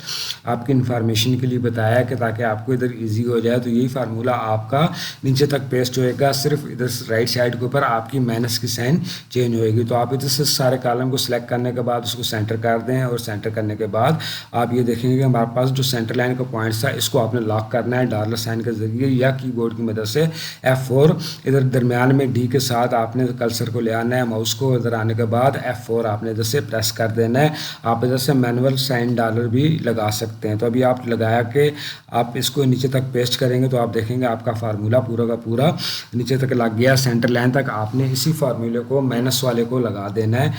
आपकी इन्फॉर्मेशन के लिए बताया कि ताकि आपको इधर इजी हो जाए। तो यही फार्मूला आपका नीचे तक पेस्ट होएगा, सिर्फ इधर राइट साइड के ऊपर आपकी माइनस की साइन चेंज होएगी। तो आप इधर से सारे कॉलम को सिलेक्ट करने के बाद उसको सेंटर कर दें और सेंटर करने के बाद आप ये देखेंगे कि हमारे पास जो सेंटर लाइन का पॉइंट था इसको आपने लॉक करना है डॉलर साइन के जरिए या कीबोर्ड की मदद से F4 इधर दरमियान में D के साथ आपने कर्सर को ले आना है, माउस को इधर आने के बाद F4 आपने इधर से प्रेस कर देना है। आप इधर से मैनुअल साइन डॉलर भी लगा सकते हैं। तो अभी आप लगाया कि आप इसको नीचे तक पेस्ट करेंगे तो आप देखेंगे आपका फार्मूला पूरा का पूरा नीचे तक लग गया, सेंटर लाइन तक। आपने इसी फार्मूले को माइनस वाले को लगा देना है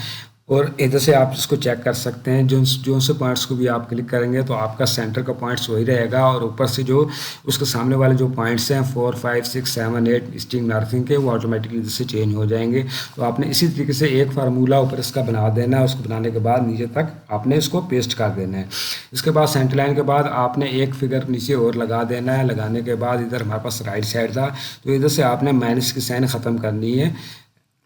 और इधर से आप इसको चेक कर सकते हैं। जो से पॉइंट्स को भी आप क्लिक करेंगे तो आपका सेंटर का पॉइंट्स वही रहेगा और ऊपर से जो उसके सामने वाले जो पॉइंट्स हैं 4, 5, 6, 7, 8 स्ट्रिंग नॉर्थिंग के वो ऑटोमेटिकली इधर से चेंज हो जाएंगे। तो आपने इसी तरीके से एक फार्मूला ऊपर इसका बना देना है। उसको बनाने के बाद नीचे तक आपने इसको पेस्ट कर देना है। इसके बाद सेंटर लाइन के बाद आपने एक फिगर नीचे और लगा देना है। लगाने के बाद इधर हमारे पास राइट साइड था तो इधर से आपने माइनस की साइन ख़त्म करनी है।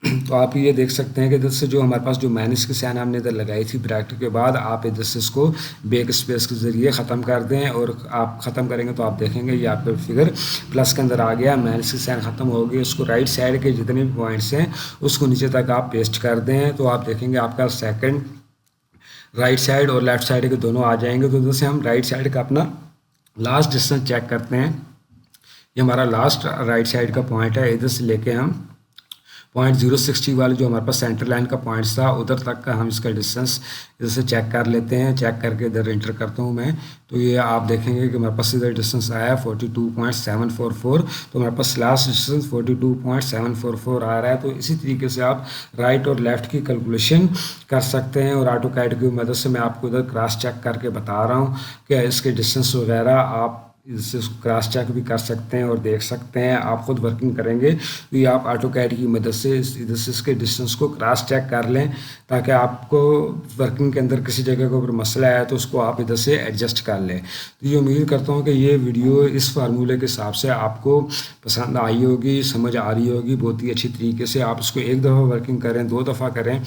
तो आप ये देख सकते हैं कि इधर से जो हमारे पास जो माइनस की साइन हमने इधर लगाई थी ब्रैकेट के बाद आप इधर से इसको बैक स्पेस के ज़रिए ख़त्म कर दें। और आप ख़त्म करेंगे तो आप देखेंगे ये आपका फिगर प्लस के अंदर आ गया, माइनस की साइन ख़त्म हो गई। उसको राइट साइड के जितने भी पॉइंट्स हैं उसको नीचे तक आप पेस्ट कर दें। तो आप देखेंगे आपका सेकेंड राइट साइड और लेफ़्ट साइड के दोनों आ जाएंगे। तो इधर से हम राइट साइड का अपना लास्ट डिस्टेंस चेक करते हैं। ये हमारा लास्ट राइट साइड का पॉइंट है। इधर से लेके हम 0.060 वाले जो हमारे पास सेंटर लाइन का पॉइंट्स था उधर तक का हम इसका डिस्टेंस इधर से चेक कर लेते हैं। चेक करके इधर एंटर करता हूँ मैं। तो ये आप देखेंगे कि हमारे पास इधर डिस्टेंस आया 42.744। तो हमारे पास लास्ट डिस्टेंस 42.744 आ रहा है। तो इसी तरीके से आप राइट और लेफ़्ट की कैलकुलेशन कर सकते हैं। और ऑटो कैड की मदद से मैं आपको इधर क्रॉस चेक करके बता रहा हूँ कि इसके डिस्टेंस वगैरह आप इससे क्रॉस चेक भी कर सकते हैं और देख सकते हैं। आप खुद वर्किंग करेंगे तो ये आप ऑटो कैड की मदद से इधर से इसके डिस्टेंस को क्रॉस चेक कर लें ताकि आपको वर्किंग के अंदर किसी जगह के ऊपर मसला आया तो उसको आप इधर से एडजस्ट कर लें। तो ये उम्मीद करता हूँ कि ये वीडियो इस फार्मूले के हिसाब से आपको पसंद आई होगी, समझ आ रही होगी बहुत ही अच्छी तरीके से। आप इसको एक दफ़ा वर्किंग करें, 2 दफ़ा करें,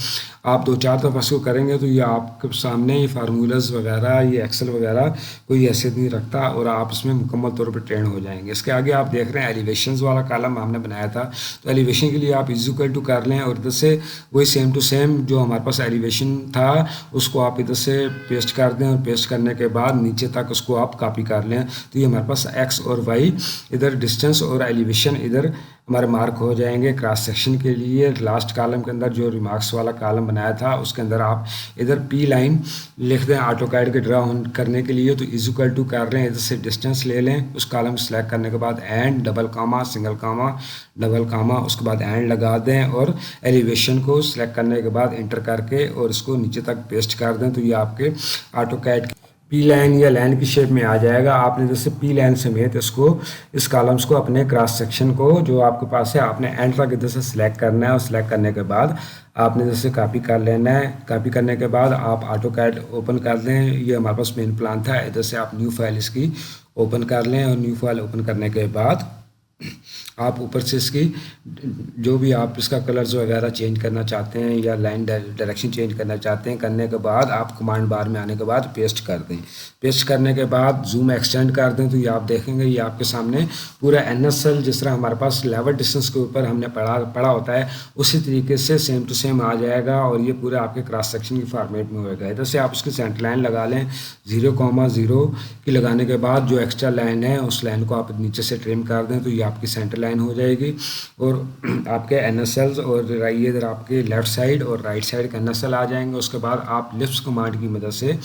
आप 2-4 दफ़ा इसको करेंगे तो ये आपके सामने ये फार्मूलाज वगैरह ये एक्सेल वगैरह कोई हैसियत नहीं रखता और आप इसमें मुकम्मल तौर पर ट्रेन हो जाएंगे। इसके आगे आप देख रहे हैं एलिवेशंस वाला कॉलम हमने बनाया था। तो एलिवेशन के लिए आप इक्वल टू कर लें और इधर से वही सेम टू सेम जो हमारे पास एलिवेशन था उसको आप इधर से पेस्ट कर दें और पेस्ट करने के बाद नीचे तक उसको आप कॉपी कर लें। तो ये हमारे पास एक्स और वाई इधर डिस्टेंस और एलिवेशन इधर हमारे मार्क हो जाएंगे। क्रॉस सेक्शन के लिए लास्ट कॉलम के अंदर जो रिमार्क्स वाला कॉलम बनाया था उसके अंदर आप इधर पी लाइन लिख दें ऑटोकैड के ड्रा करने के लिए, तो इज इक्वल टू कर रहे हैं, इधर से डिस्टेंस ले लें, उस कॉलम सेलेक्ट करने के बाद and double comma single comma double comma, उसके बाद एंड लगा दें और एलिवेशन को सिलेक्ट करने के बाद इंटर करके और इसको नीचे तक पेस्ट कर दें। तो ये आपके ऑटोकैड पी लाइन या लाइन की शेप में आ जाएगा। आपने जैसे पी लाइन समेत इसको इस कॉलम्स को अपने क्रॉस सेक्शन को जो आपके पास है आपने एंड तक इधर से सिलेक्ट करना है, और सिलेक्ट करने के बाद आपने जैसे कॉपी कर लेना है। कॉपी करने के बाद आप ऑटोकैड ओपन कर लें। ये हमारे पास मेन प्लान था, इधर से आप न्यू फाइल इसकी ओपन कर लें, और न्यू फाइल ओपन करने के बाद आप ऊपर से इसकी जो भी आप इसका कलर्स वगैरह चेंज करना चाहते हैं या लाइन डायरेक्शन चेंज करना चाहते हैं, करने के बाद आप कमांड बार में आने के बाद पेस्ट कर दें। पेस्ट करने के बाद जूम एक्सटेंड कर दें, तो ये आप देखेंगे ये आपके सामने पूरा NSL जिस तरह हमारे पास लेवल डिस्टेंस के ऊपर हमने पढ़ा होता है उसी तरीके से सेम टू सेम आ जाएगा, और ये पूरा आपके क्रॉस सेक्शन की फॉर्मेट में होगा। इधर से आप उसकी सेंटर लाइन लगा लें 0,0 की। लगाने के बाद जो एक्स्ट्रा लाइन है उस लाइन को आप नीचे से ट्रिम कर दें, तो ये आपकी सेंटर लाइन हो जाएगी। और आपके NSLs और ये इधर आपके लेफ़्ट साइड और राइट साइड के NSL आ जाएंगे। उसके बाद आप लिप्स कमांड की मदद से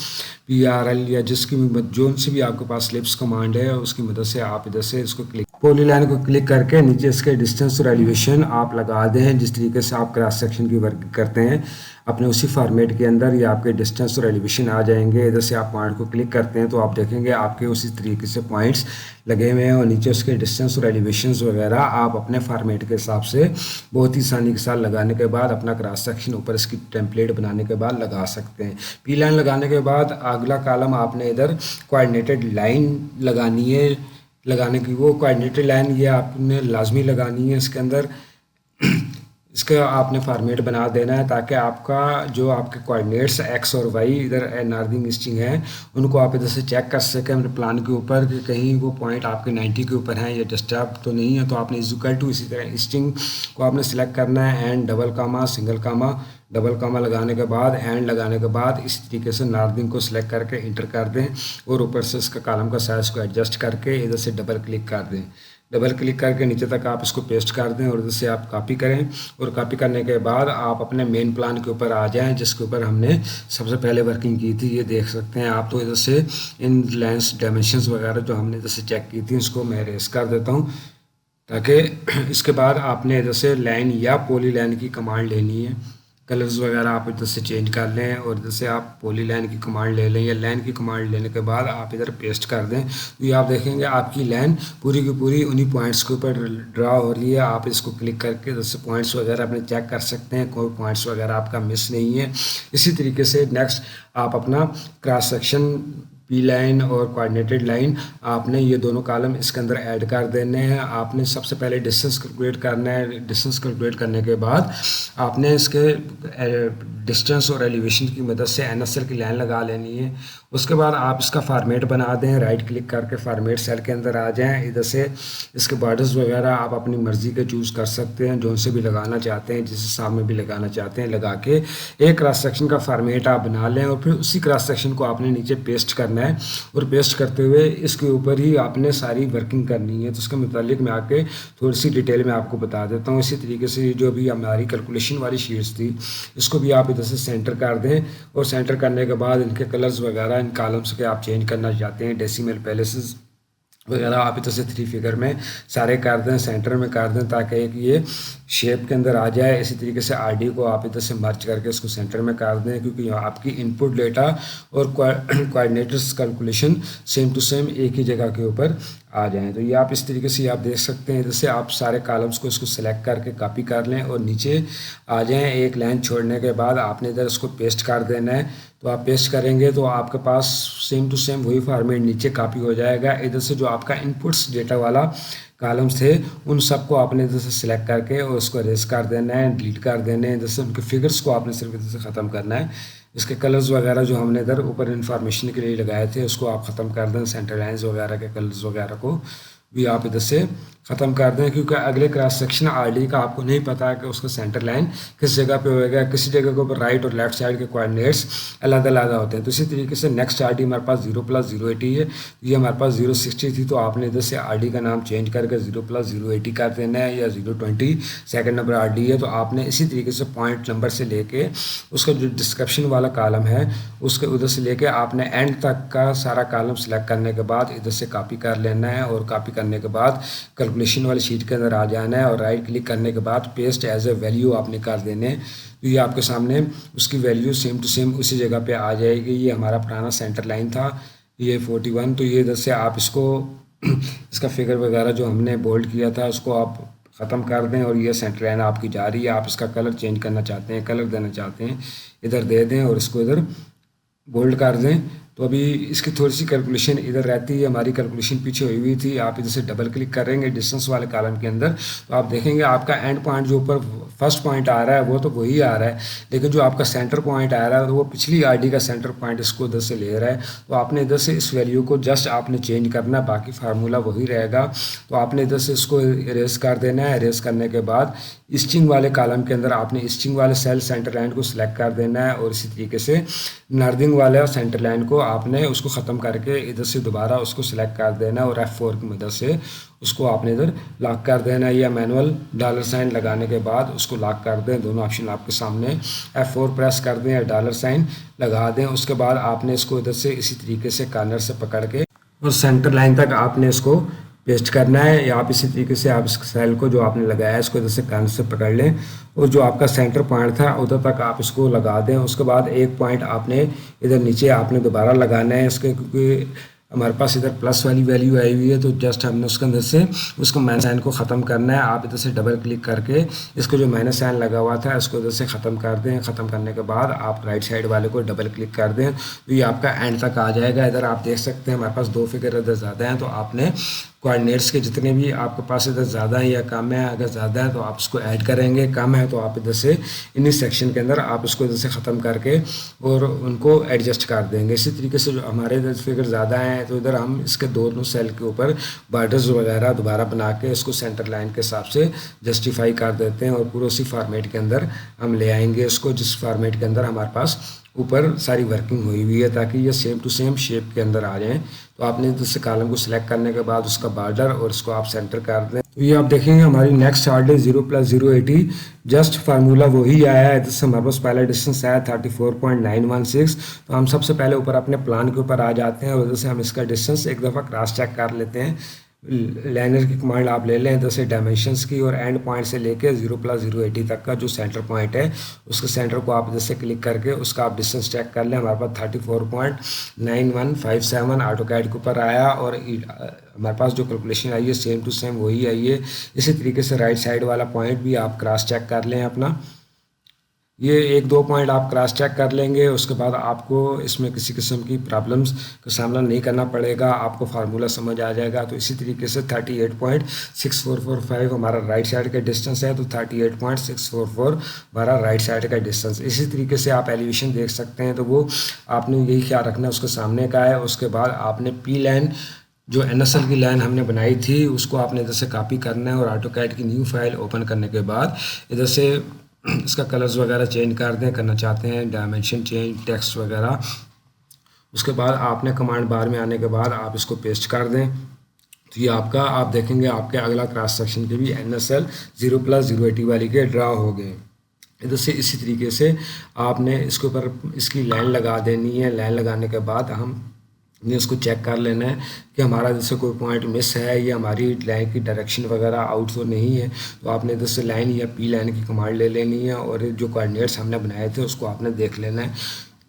PRL या जिसकी भी जो से भी आपके पास लिप्स कमांड है उसकी मदद से आप इधर से इसको क्लिक पॉलीलाइन को क्लिक करके नीचे इसके डिस्टेंस और एलिवेशन आप लगा दें। जिस तरीके से आप क्रॉस सेक्शन की वर्क करते हैं अपने उसी फॉर्मेट के अंदर ये आपके डिस्टेंस और एलिवेशन आ जाएंगे। इधर से आप पॉइंट को क्लिक करते हैं तो आप देखेंगे आपके उसी तरीके से पॉइंट्स लगे हुए हैं, और नीचे उसके डिस्टेंस और एलिवेशंस वगैरह आप अपने फॉर्मेट के हिसाब से बहुत ही आसानी के साथ लगाने के बाद अपना क्रॉस सेक्शन ऊपर इसकी टेम्पलेट बनाने के बाद लगा सकते हैं। पी लाइन लगाने के बाद अगला कॉलम आपने इधर कोऑर्डिनेटेड लाइन लगानी है। लगाने की वो कोऑर्डिनेटेड लाइन ये आपने लाजमी लगानी है इसके अंदर। इसका आपने फॉर्मेट बना देना है ताकि आपका जो आपके कोऑर्डिनेट्स एक्स और वाई इधर नॉर्थिंग ईस्टिंग है उनको आप इधर से चेक कर सकें अपने प्लान के ऊपर कि कहीं वो पॉइंट आपके 90 के ऊपर हैं या डिस्टर्ब तो नहीं है। तो आपने इक्वल टू इसी तरह ईस्टिंग को आपने सेलेक्ट करना है and double comma single comma double comma लगाने के बाद एंड लगाने के बाद इस तरीके से नॉर्थिंग को सिलेक्ट करके इंटर कर दें, और ऊपर से इसका कॉलम का साइज़ को एडजस्ट करके इधर से डबल क्लिक कर दें। डबल क्लिक करके नीचे तक आप इसको पेस्ट कर दें और इधर से आप कॉपी करें, और कॉपी करने के बाद आप अपने मेन प्लान के ऊपर आ जाएं जिसके ऊपर हमने सबसे पहले वर्किंग की थी। ये देख सकते हैं आप। तो इधर से इन लेंस डायमेंशंस वगैरह जो हमने इधर से चेक की थी उसको मैं रेस कर देता हूँ, ताकि इसके बाद आपने इधर से लाइन या पॉली लाइन की कमांड लेनी है। कलर्स वगैरह आप इधर से चेंज कर लें, और इधर से आप पॉली लाइन की कमांड ले लें या लाइन की कमांड लेने के बाद आप इधर पेस्ट कर दें। तो ये आप देखेंगे आपकी लाइन पूरी की पूरी उन्हीं पॉइंट्स के ऊपर ड्रा हो रही है। आप इसको क्लिक करके इधर से पॉइंट्स वगैरह अपने चेक कर सकते हैं, कोई पॉइंट्स वगैरह आपका मिस नहीं है। इसी तरीके से नेक्स्ट आप अपना क्रॉस सेक्शन पी लाइन और कोऑर्डिनेटेड लाइन आपने ये दोनों कॉलम इसके अंदर ऐड कर देने हैं। आपने सबसे पहले डिस्टेंस कैलकुलेट करना है। डिस्टेंस कैलकुलेट करने के बाद आपने इसके डिस्टेंस और एलिवेशन की मदद से NSL की लाइन लगा लेनी है। उसके बाद आप इसका फॉर्मेट बना दें, राइट क्लिक करके फॉर्मेट सेल के अंदर आ जाएं। इधर से इसके बॉर्डर्स वगैरह आप अपनी मर्ज़ी के चूज़ कर सकते हैं, जो से भी लगाना चाहते हैं, जिस हिसाब में भी लगाना चाहते हैं लगा के एक क्रॉस सेक्शन का फॉर्मेट आप बना लें, और फिर उसी क्रॉस सेक्शन को आपने नीचे पेस्ट करना है, और पेस्ट करते हुए इसके ऊपर ही आपने सारी वर्किंग करनी है। तो उसके मुतालिक मैं आके थोड़ी सी डिटेल में आपको बता देता हूँ। इसी तरीके से जो भी हमारी कैलकुलेशन वाली शीट्स थी इसको भी आप इधर से सेंटर कर दें, और सेंटर करने के बाद इनके कलर्स वगैरह इन कॉलम्स के आप चेंज करना चाहते हैं, डेसिमल पैलेसेस वगैरह आप इधर से 3 फिगर में सारे कर दें, सेंटर में कर दें ताकि एक ये शेप के अंदर आ जाए। इसी तरीके से RD को आप इधर से मर्ज करके इसको सेंटर में कर दें, क्योंकि यहाँ आपकी इनपुट डेटा और coordinators calculation same to same एक ही जगह के ऊपर आ जाएं। तो ये आप इस तरीके से आप देख सकते हैं। इधर से आप सारे कॉलम्स को इसको सेलेक्ट करके कॉपी कर लें और नीचे आ जाएं। एक लाइन छोड़ने के बाद आपने इधर इसको पेस्ट कर देना है। तो आप पेस्ट करेंगे तो आपके पास सेम टू सेम वही फॉर्मेट नीचे कॉपी हो जाएगा। इधर से जो आपका इनपुट्स डेटा वाला कॉलम्स थे उन सबको आपने इधर से सिलेक्ट करके और उसको रेस कर देना है, डिलीट कर देना है। इधर से उनके फिगर्स को आपने सिर्फ इधर से ख़त्म करना है। इसके कलर्स वगैरह जो हमने इधर ऊपर इन्फॉर्मेशन के लिए लगाए थे उसको आप ख़त्म कर दें, सेंटर लाइन्स वगैरह के कलर्स वगैरह को भी आप इधर से ख़त्म कर दें, क्योंकि अगले क्रॉस सेक्शन आरडी का आपको नहीं पता है कि उसका सेंटर लाइन किस जगह पे होएगा। किसी जगह के ऊपर राइट और लेफ्ट साइड के कोऑर्डिनेट्स अलग अलग होते हैं। तो इसी तरीके से नेक्स्ट आरडी हमारे पास 0+080 है, ये हमारे पास 060 थी, तो आपने इधर से आरडी का नाम चेंज करके 0+080 कर देना है, या 020 सेकंड नंबर आरडी है। तो आपने इसी तरीके से पॉइंट नंबर से लेके उसका जो डिस्क्रिप्शन वाला कॉलम है उसके उधर से लेके आपने एंड तक का सारा कॉलम सेलेक्ट करने के बाद इधर से कॉपी कर लेना है, और कॉपी करने के बाद कैलकुलेशन वाली शीट के अंदर आ जाना है, और राइट क्लिक करने के बाद पेस्ट एज ए वैल्यू आपने कर देने। तो ये आपके सामने उसकी वैल्यू सेम टू सेम उसी जगह पे आ जाएगी। ये हमारा पुराना सेंटर लाइन था, ये 41। तो ये इधर से आप इसको इसका फिगर वगैरह जो हमने बोल्ड किया था उसको आप ख़त्म कर दें, और ये सेंटर लाइन आपकी जा रही है। आप इसका कलर चेंज करना चाहते हैं, कलर देना चाहते हैं, इधर दे दें और इसको इधर बोल्ड कर दें। तो अभी इसकी थोड़ी सी कैलकुलेशन इधर रहती है, हमारी कैलकुलेशन पीछे हुई हुई थी। आप इधर से डबल क्लिक करेंगे डिस्टेंस वाले कॉलम के अंदर, तो आप देखेंगे आपका एंड पॉइंट जो ऊपर फर्स्ट पॉइंट आ रहा है वो तो वही आ रहा है, लेकिन जो आपका सेंटर पॉइंट आ रहा है तो वो पिछली आरडी का सेंटर पॉइंट इसको इधर से ले रहा है। तो आपने इधर से इस वैल्यू को जस्ट आपने चेंज करना, बाकी फार्मूला वही रहेगा। तो आपने इधर से इसको इरेज कर देना है। इरेज करने के बाद स्ट्रिंग वाले कॉलम के अंदर आपने स्ट्रिंग वाले सेल सेंटर लाइन को सिलेक्ट कर देना है, और इसी तरीके से नर्दिंग वाले सेंटर लाइन को आपने उसको ख़त्म करके इधर से दोबारा उसको सिलेक्ट कर देना है, और F4 की मदद से उसको आपने इधर लॉक कर देना है, या मैनुअल डॉलर साइन लगाने के बाद उसको लॉक कर दें। दोनों ऑप्शन आपके सामने, F4 प्रेस कर दें या डॉलर साइन लगा दें। उसके बाद आपने इसको इधर से इसी तरीके से कॉर्नर से पकड़ के और सेंटर लाइन तक आपने इसको पेस्ट करना है, या आप इसी तरीके से आप इस सेल को जो आपने लगाया है इसको इधर से कॉर्नर से पकड़ लें, और जो आपका सेंटर पॉइंट था उधर तक आप इसको लगा दें। उसके बाद एक पॉइंट आपने इधर नीचे आपने दोबारा लगाना है इसके, क्योंकि हमारे पास इधर प्लस वाली वैल्यू आई हुई है, तो जस्ट हमने उसके अंदर से उसको माइनस साइन को ख़त्म करना है। आप इधर से डबल क्लिक करके इसको जो माइनस साइन लगा हुआ था इसको इधर से ख़त्म कर दें। ख़त्म करने के बाद आप राइट साइड वाले को डबल क्लिक कर दें, तो ये आपका एंड तक आ जाएगा। इधर आप देख सकते हैं हमारे पास दो फिगर इधर ज़्यादा हैं, तो आपने कोऑर्डिनेट्स के जितने भी आपके पास इधर ज़्यादा है या कम है, अगर ज़्यादा है तो आप इसको ऐड करेंगे, कम है तो आप इधर से इन्हीं सेक्शन के अंदर आप इसको इधर से ख़त्म करके और उनको एडजस्ट कर देंगे। इसी तरीके से जो हमारे इधर फिगर ज़्यादा हैं तो इधर हम इसके दोनों सेल के ऊपर बॉर्डर्स वगैरह दोबारा बना के इसको सेंटर लाइन के हिसाब से जस्टिफाई कर देते हैं, और पूरे उसी फॉर्मेट के अंदर हम ले आएंगे इसको, जिस फॉर्मेट के अंदर हमारे पास ऊपर सारी वर्किंग हुई हुई है, ताकि ये सेम टू सेम शेप के अंदर आ जाएं। तो आपने दूसरे कॉलम को सिलेक्ट करने के बाद उसका बॉर्डर और इसको आप सेंटर कर दें। तो ये आप देखेंगे हमारी नेक्स्ट आर्डर 0+080 जस्ट फार्मूला वही आया है। जिससे हमारे पास पहला डिस्टेंस आया 34.916। तो हम सबसे पहले ऊपर अपने प्लान के ऊपर आ जाते हैं और उधर से हम इसका डिस्टेंस एक दफ़ा क्रॉस चेक कर लेते हैं। लाइनर की कमांड आप ले लें इधर से डायमेंशंस की, और एंड पॉइंट से लेके 0+080 तक का जो सेंटर पॉइंट है उसके सेंटर को आप इधर से क्लिक करके उसका आप डिस्टेंस चेक कर लें। हमारे पास 34.9157 ऑटो कैड के ऊपर आया, और हमारे पास जो कैलकुलेशन आई है सेम टू सेम वही आई है। इसी तरीके से राइट साइड वाला पॉइंट भी आप क्रॉस चेक कर लें अपना। ये एक दो पॉइंट आप क्रॉस चेक कर लेंगे, उसके बाद आपको इसमें किसी किस्म की प्रॉब्लम्स का सामना नहीं करना पड़ेगा, आपको फार्मूला समझ आ जाएगा। तो इसी तरीके से 38.6445 हमारा राइट साइड का डिस्टेंस है, तो 38.644 हमारा राइट साइड का डिस्टेंस। इसी तरीके से आप एलिवेशन देख सकते हैं, तो वो आपने यही ख्याल रखना है उसके सामने का है। उसके बाद आपने पी लाइन जो NSL की लाइन हमने बनाई थी उसको आपने इधर से कॉपी करना है, और ऑटो कैड की न्यू फाइल ओपन करने के बाद इधर से इसका कलर्स वगैरह चेंज कर दें, करना चाहते हैं डायमेंशन चेंज, टेक्स्ट वगैरह। उसके बाद आपने कमांड बार में आने के बाद आप इसको पेस्ट कर दें। तो ये आपका आप देखेंगे आपके अगला क्रॉस सेक्शन के भी NSL 0+080 वाली के ड्रा हो गए। इधर से इसी तरीके से आपने इसके ऊपर इसकी लाइन लगा देनी है। लाइन लगाने के बाद हमने इसको चेक कर लेना है कि हमारा जैसे कोई पॉइंट मिस है या हमारी लाइन की डायरेक्शन वगैरह आउट तो नहीं है। तो आपने इधर से लाइन या पी लाइन की कमांड ले लेनी है, और जो कोऑर्डिनेट्स हमने बनाए थे उसको आपने देख लेना है।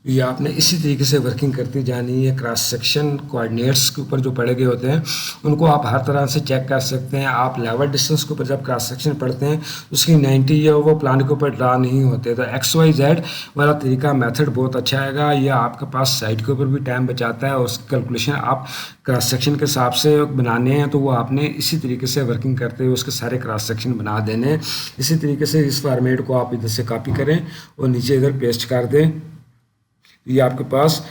ये आपने इसी तरीके से वर्किंग करती जानी है। क्रॉस सेक्शन कोऑर्डिनेट्स के ऊपर जो पड़े गए होते हैं उनको आप हर तरह से चेक कर सकते हैं। आप लेवल डिस्टेंस के ऊपर जब क्रॉस सेक्शन पढ़ते हैं उसकी 90 या वो प्लान के ऊपर ड्रा नहीं होते। तो XYZ वाला तरीका मेथड बहुत अच्छा आएगा। ये आपके पास साइड के ऊपर भी टाइम बचाता है, और उसकी कैलकुलेशन आप क्रॉस सेक्शन के हिसाब से बनाने हैं तो वो आपने इसी तरीके से वर्किंग करते हुए उसके सारे क्रॉस सेक्शन बना देने। इसी तरीके से इस फॉर्मेट को आप इधर से कॉपी करें और नीचे इधर पेस्ट कर दें। ये आपके पास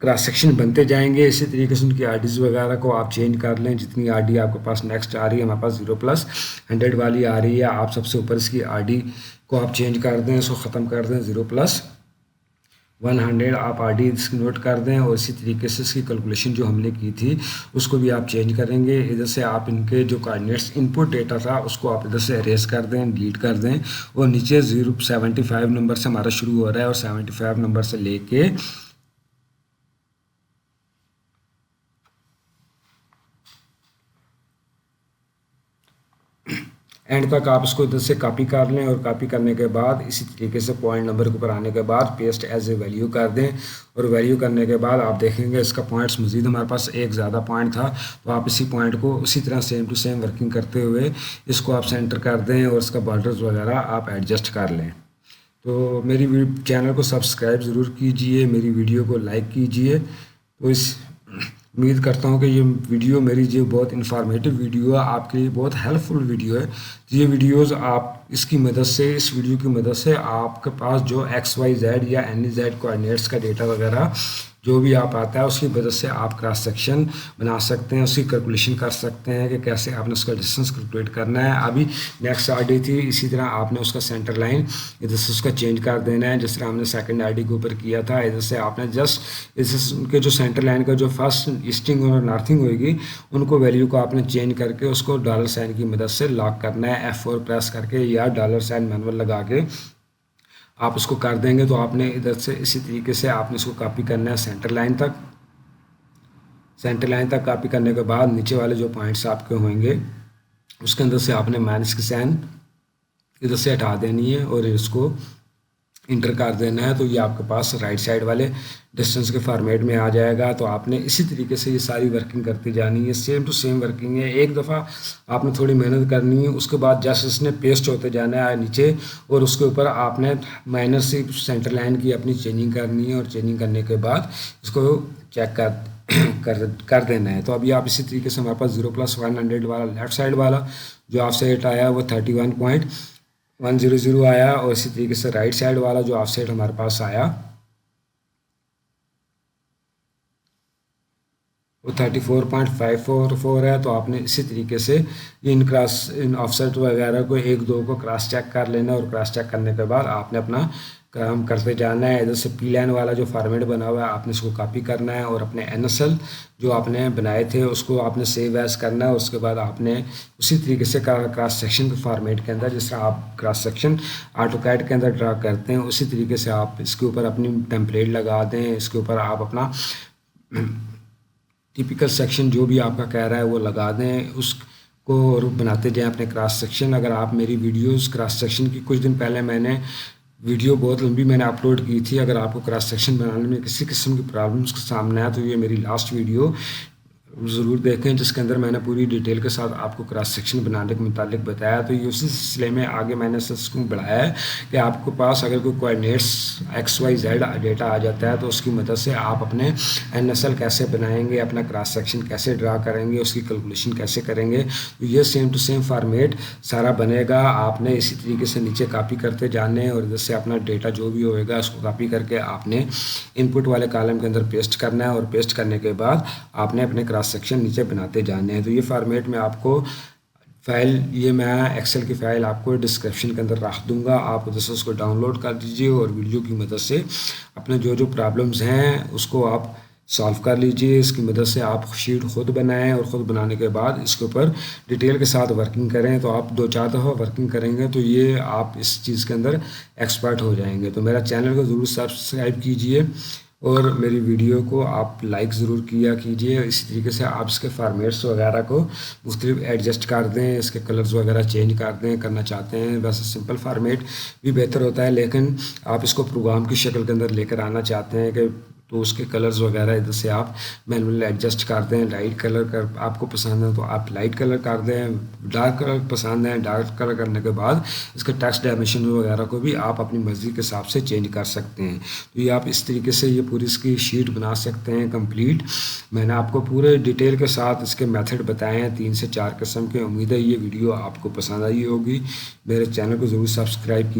क्रॉस सेक्शन बनते जाएंगे। इसी तरीके से उनकी आरडीज वगैरह को आप चेंज कर लें। जितनी आरडी आपके पास नेक्स्ट आ रही है, हमारे पास 0+100 वाली आ रही है, आप सबसे ऊपर इसकी आरडी को आप चेंज कर दें, इसको ख़त्म कर दें। 0+100 आप आरडी इसकी नोट कर दें और इसी तरीके से इसकी कैलकुलेशन जो हमने की थी उसको भी आप चेंज करेंगे। इधर से आप इनके जो कोऑर्डिनेट्स इनपुट डेटा था उसको आप इधर से अरेज कर दें, डिलीट कर दें। और नीचे 075 नंबर से हमारा शुरू हो रहा है और 75 नंबर से लेके एंड तक आप इसको इधर से कॉपी कर लें। और कॉपी करने के बाद इसी तरीके से पॉइंट नंबर के ऊपर आने के बाद पेस्ट एज ए वैल्यू कर दें। और वैल्यू करने के बाद आप देखेंगे इसका पॉइंट्स मज़ीद हमारे पास एक ज़्यादा पॉइंट था, तो आप इसी पॉइंट को उसी तरह सेम टू सेम वर्किंग करते हुए इसको आप सेंटर कर दें और इसका बॉर्डर्स वगैरह आप एडजस्ट कर लें। तो मेरी चैनल को सब्सक्राइब ज़रूर कीजिए, मेरी वीडियो को लाइक कीजिए। तो इस उम्मीद करता हूँ कि ये वीडियो मेरी जो बहुत इन्फॉर्मेटिव वीडियो है, आपके लिए बहुत हेल्पफुल वीडियो है। ये वीडियोस आप इसकी मदद से, इस वीडियो की मदद से आपके पास जो XYZ या NZ कोऑर्डिनेट्स का डेटा वगैरह जो भी आप आता है उसकी वजह से आप क्रॉस सेक्शन बना सकते हैं, उसकी कैलकुलेशन कर सकते हैं कि कैसे आपने उसका डिस्टेंस कैलकुलेट करना है। अभी नेक्स्ट आरडी थी, इसी तरह आपने उसका सेंटर लाइन इधर से उसका चेंज कर देना है, जिस तरह हमने सेकंड आरडी के ऊपर किया था। इधर से आपने जस्ट इस उनके जो सेंटर लाइन का जो फर्स्ट ईस्टिंग और नॉर्थिंग होगी उनको वैल्यू को आपने चेंज करके उसको डॉलर साइन की मदद से लॉक करना है, F4 प्रेस करके या डॉलर साइन मैनुअल लगा के आप उसको कर देंगे। तो आपने इधर से इसी तरीके से आपने इसको कॉपी करना है सेंटर लाइन तक। सेंटर लाइन तक कॉपी करने के बाद नीचे वाले जो पॉइंट्स आपके होंगे उसके अंदर से आपने माइनस की साइन इधर से हटा देनी है और इसको इंटर कर देना है। तो ये आपके पास राइट साइड वाले डिस्टेंस के फॉर्मेट में आ जाएगा। तो आपने इसी तरीके से ये सारी वर्किंग करती जानी है, सेम टू सेम वर्किंग है। एक दफ़ा आपने थोड़ी मेहनत करनी है, उसके बाद जस्ट इसने पेस्ट होते जाना है नीचे और उसके ऊपर आपने माइनर से सेंटर लाइन की अपनी चेंजिंग करनी है और चेंजिंग करने के बाद इसको चेक कर देना है। तो अभी आप इसी तरीके से हमारे पास 0+100 वाला लेफ्ट साइड वाला जो ऑफसेट आया वो 31.100 आया और इसी तरीके से राइट साइड वाला जो ऑफसेट हमारे पास आया वो 34.544 है। तो आपने इसी तरीके से इन ऑफसेट वगैरह को एक दो को क्रॉस चेक कर लेना और क्रॉस चेक करने के बाद आपने अपना काम करते जाना है। इधर से पी लाइन वाला जो फॉर्मेट बना हुआ है आपने इसको कॉपी करना है और अपने NSL जो आपने बनाए थे उसको आपने सेव एज करना है। उसके बाद आपने उसी तरीके से क्रॉस सेक्शन के फॉर्मेट के अंदर जिस तरह आप क्रॉस सेक्शन ऑटोकैड के अंदर ड्रा करते हैं उसी तरीके से आप इसके ऊपर अपनी टेम्पलेट लगा दें। इसके ऊपर आप अपना टिपिकल सेक्शन जो भी आपका कह रहा है वो लगा दें, उसको और बनाते जाएं अपने क्रॉस सेक्शन। अगर आप मेरी वीडियोस क्रॉस सेक्शन की कुछ दिन पहले मैंने वीडियो बहुत लंबी मैंने अपलोड की थी, अगर आपको क्रॉस सेक्शन बनाने में किसी किस्म की प्रॉब्लम्स का सामना है तो ये मेरी लास्ट वीडियो ज़रूर देखें जिसके अंदर मैंने पूरी डिटेल के साथ आपको क्रॉस सेक्शन बनाने के मुतालिक बताया। तो ये उसी सिलसिले में आगे मैंने इसको बढ़ाया है कि आपके पास अगर कोई कोऑर्डिनेट्स XYZ डेटा आ जाता है तो उसकी मदद से आप अपने NSL कैसे बनाएंगे, अपना क्रॉस सेक्शन कैसे ड्रा करेंगे, उसकी कैलकुलेशन कैसे करेंगे। तो ये सेम टू सेम फॉर्मेट सारा बनेगा। आपने इसी तरीके से नीचे कॉपी करते जाने और इधर से अपना डेटा जो भी होएगा उसको कॉपी करके आपने इनपुट वाले कॉलम के अंदर पेस्ट करना है और पेस्ट करने के बाद आपने अपने क्रॉस सेक्शन नीचे बनाते जाने हैं। तो ये फॉर्मेट में आपको फाइल, ये मैं एक्सेल की फ़ाइल आपको डिस्क्रिप्शन के अंदर रख दूंगा, आप उधर से उसको डाउनलोड कर दीजिए और वीडियो की मदद से अपने जो जो प्रॉब्लम्स हैं उसको आप सॉल्व कर लीजिए। इसकी मदद से आप शीट खुद बनाएं और ख़ुद बनाने के बाद इसके ऊपर डिटेल के साथ वर्किंग करें। तो आप 2-4 दफ़ा वर्किंग करेंगे तो ये आप इस चीज़ के अंदर एक्सपर्ट हो जाएंगे। तो मेरा चैनल को ज़रूर सब्सक्राइब कीजिए और मेरी वीडियो को आप लाइक ज़रूर किया कीजिए। इसी तरीके से आप इसके फॉर्मेट्स वगैरह को मुख्तलिफ एडजस्ट कर दें, इसके कलर्स वगैरह चेंज कर दें, करना चाहते हैं। वैसे सिंपल फार्मेट भी बेहतर होता है, लेकिन आप इसको प्रोग्राम की शक्ल के अंदर लेकर आना चाहते हैं कि तो उसके कलर्स वगैरह इधर से आप मैनुअली एडजस्ट कर दें। लाइट कलर कर आपको पसंद है तो आप लाइट कलर कर दें, डार्क कलर पसंद है डार्क कलर करने के बाद इसका टेक्स्ट डायमेंशन वगैरह को भी आप अपनी मर्ज़ी के हिसाब से चेंज कर सकते हैं। तो ये आप इस तरीके से ये पूरी इसकी शीट बना सकते हैं कंप्लीट। मैंने आपको पूरे डिटेल के साथ इसके मेथड बताए हैं 3 से 4 किस्म के। उम्मीद है ये वीडियो आपको पसंद आई होगी। मेरे चैनल को ज़रूर सब्सक्राइब कीजिए।